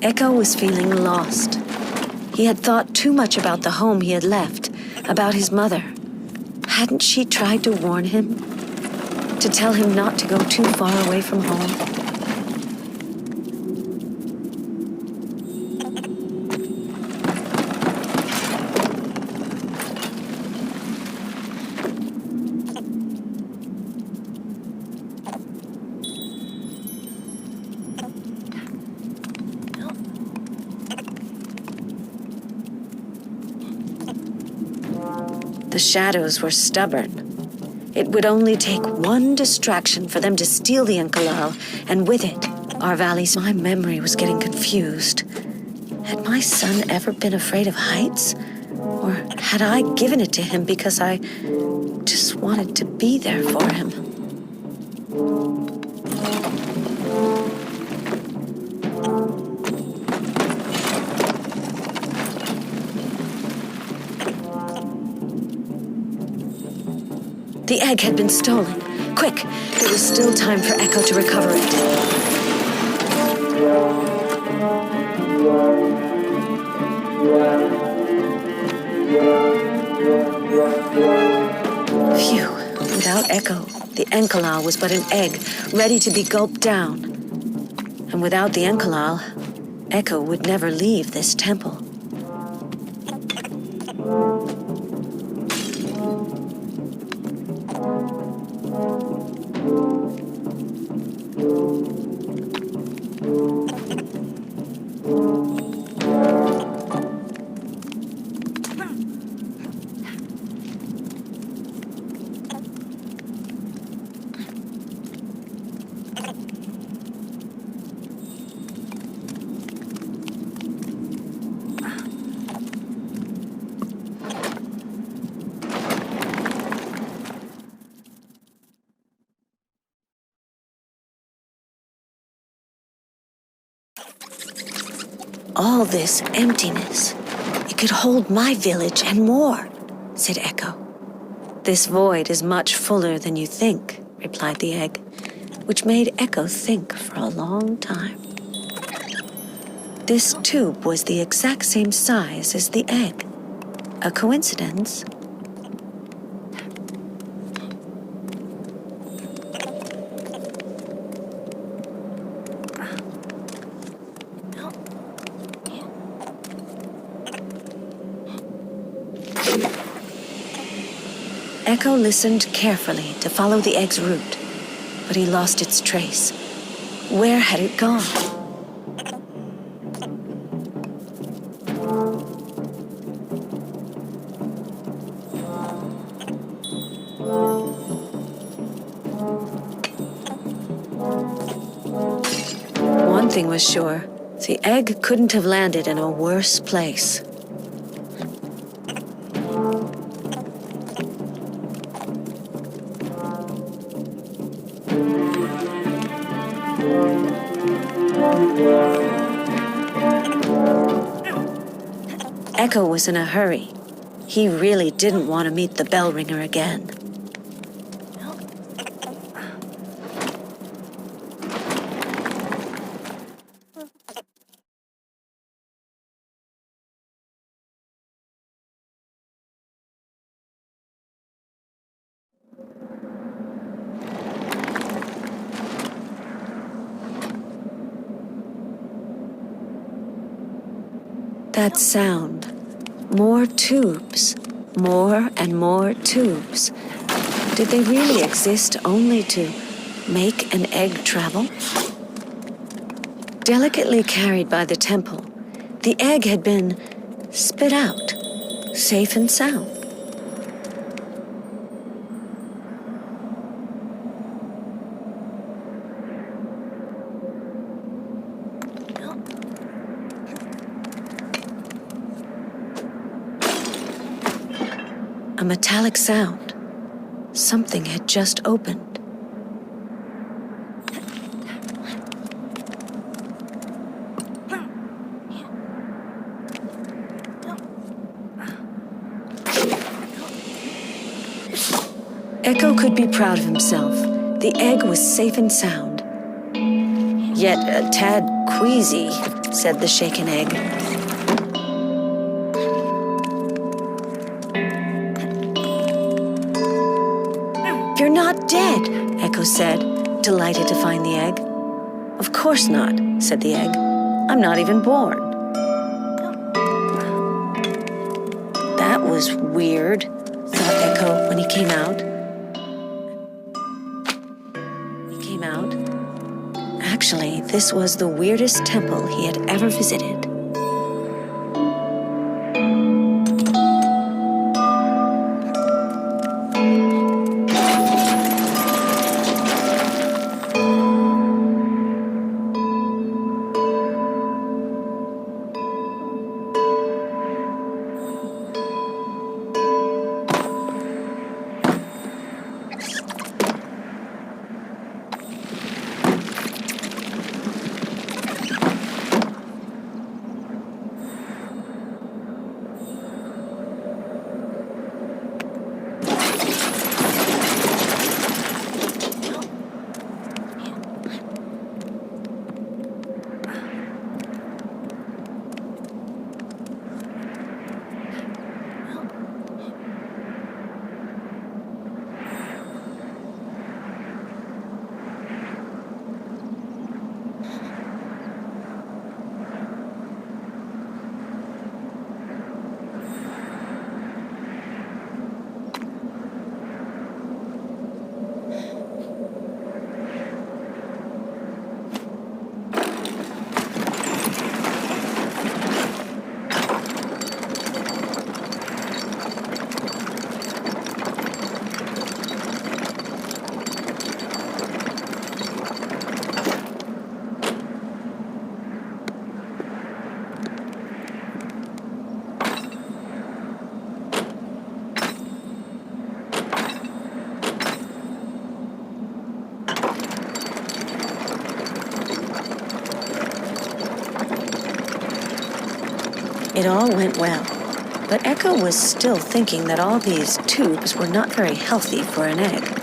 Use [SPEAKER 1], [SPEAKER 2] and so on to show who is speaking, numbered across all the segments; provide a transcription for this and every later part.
[SPEAKER 1] Eqqo was feeling lost. He had thought too much about the home he had left, about his mother. Hadn't she tried to warn him? To tell him not to go too far away from home? The shadows were stubborn. It would only take one distraction for them to steal the Inkalal, and with it, our valleys. My memory was getting confused. Had my son ever been afraid of heights? Or had I given it to him because I just wanted to be there for him? The egg had been stolen. Quick! It was still time for Eqqo to recover it. Phew! Without Eqqo, the Inkalal was but an egg, ready to be gulped down. And without the Inkalal, Eqqo would never leave this temple. All this emptiness, it could hold my village and more, said Eqqo. This void is much fuller than you think, replied the egg, which made Eqqo think for a long time. This tube was the exact same size as the egg. A coincidence? Eqqo listened carefully to follow the egg's route, but he lost its trace. Where had it gone? One thing was sure, the egg couldn't have landed in a worse place. Eqqo was in a hurry. He really didn't want to meet the bell ringer again. That sound. More tubes. More and more tubes. Did they really exist only to make an egg travel? Delicately carried by the temple, the egg had been spit out, safe and sound. A metallic sound. Something had just opened. Eqqo could be proud of himself. The egg was safe and sound. Yet a tad queasy. said the shaken egg. You're not dead, Eqqo said, delighted to find the egg. Of course not, said the egg. I'm not even born. That was weird, thought Eqqo when he came out. Actually, this was the weirdest temple he had ever visited. It all went well, but Eqqo was still thinking that all these tubes were not very healthy for an egg.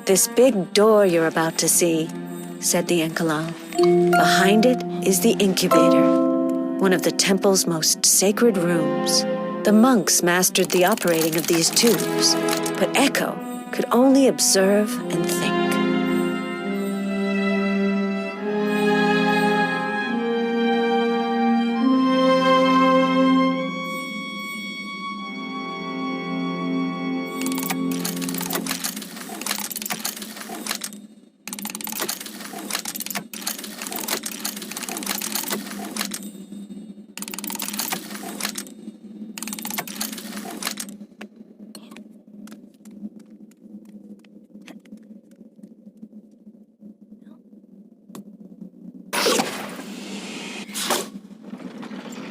[SPEAKER 1] This big door you're about to see, said the Inkalal. Behind it is the incubator, one of the temple's most sacred rooms. The monks mastered the operating of these tubes, but Eqqo could only observe and think.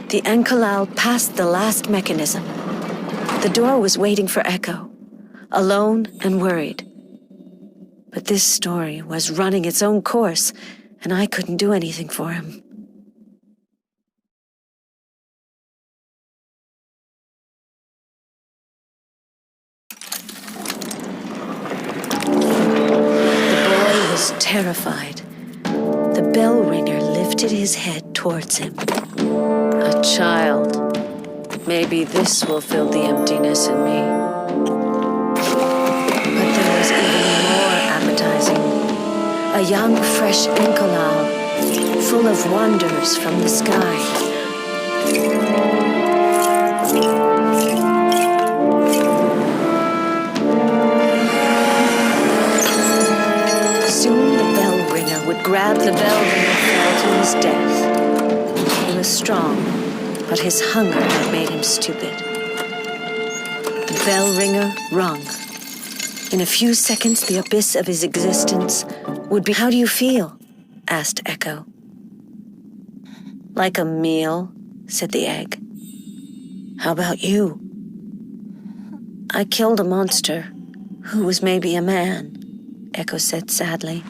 [SPEAKER 1] The Inkalal passed the last mechanism. The door was waiting for Eqqo, alone and worried. But this story was running its own course, and I couldn't do anything for him. The boy was terrified. The bell ringer lifted his head towards him. A child. Maybe this will fill the emptiness in me. But there was even more appetizing. A young, fresh Inkalal, full of wonders from the sky. The bell ringer fell to his death. He was strong, but his hunger had made him stupid. The bell ringer rung. In a few seconds, the abyss of his existence would be... How do you feel? Asked Eqqo. Like a meal, said the egg. How about you? I killed a monster, who was maybe a man, Eqqo said sadly.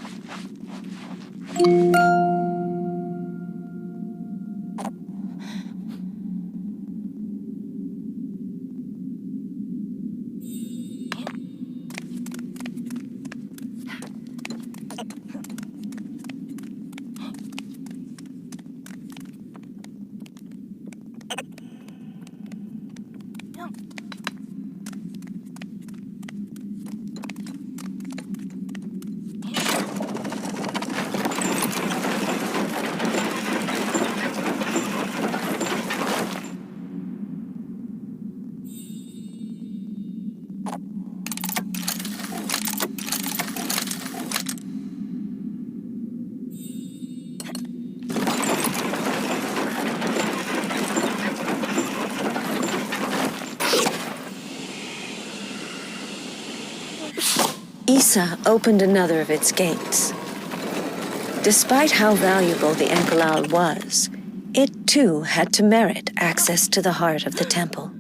[SPEAKER 1] Isa opened another of its gates. Despite how valuable the Enkalal was, it too had to merit access to the heart of the temple.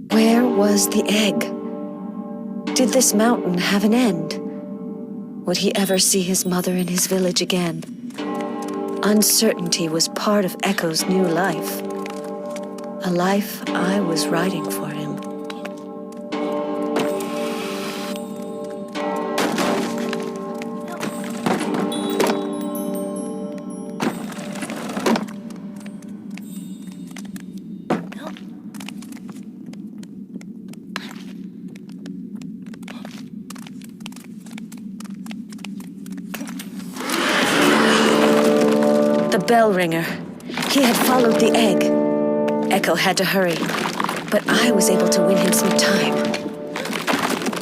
[SPEAKER 1] Where was the egg? Did this mountain have an end? Would he ever see his mother in his village again? Uncertainty was part of Eqqo's new life. A life I was writing for him. The bell ringer. He had followed the egg. Eqqo had to hurry, but I was able to win him some time.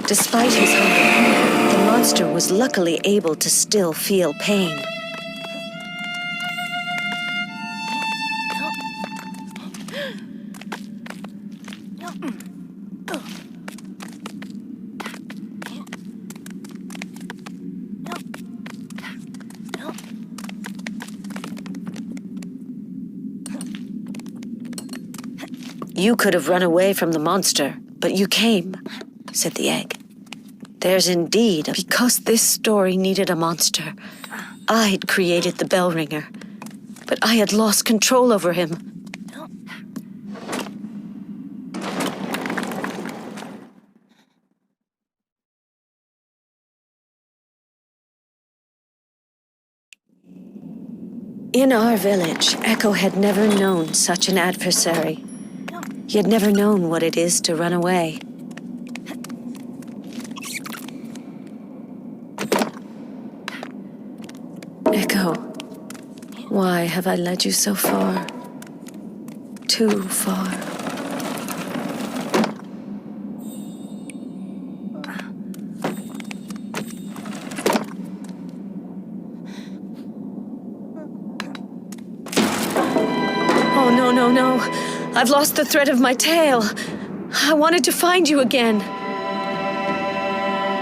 [SPEAKER 1] Despite his hunger, the monster was luckily able to still feel pain. You could have run away from the monster, but you came, said the egg. There's indeed because this story needed a monster. I'd created the bell ringer, but I had lost control over him. In our village, Eqqo had never known such an adversary. He had never known what it is to run away. Eqqo, why have I led you so far? Too far. Oh, no, no, no. I've lost the thread of my tale. I wanted to find you again.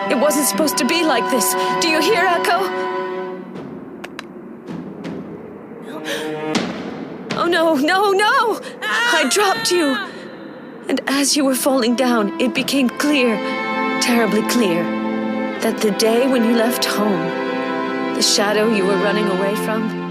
[SPEAKER 1] It wasn't supposed to be like this. Do you hear, Eqqo? Oh, no, no, no! I dropped you. And as you were falling down, it became clear, terribly clear, that the day when you left home, the shadow you were running away from,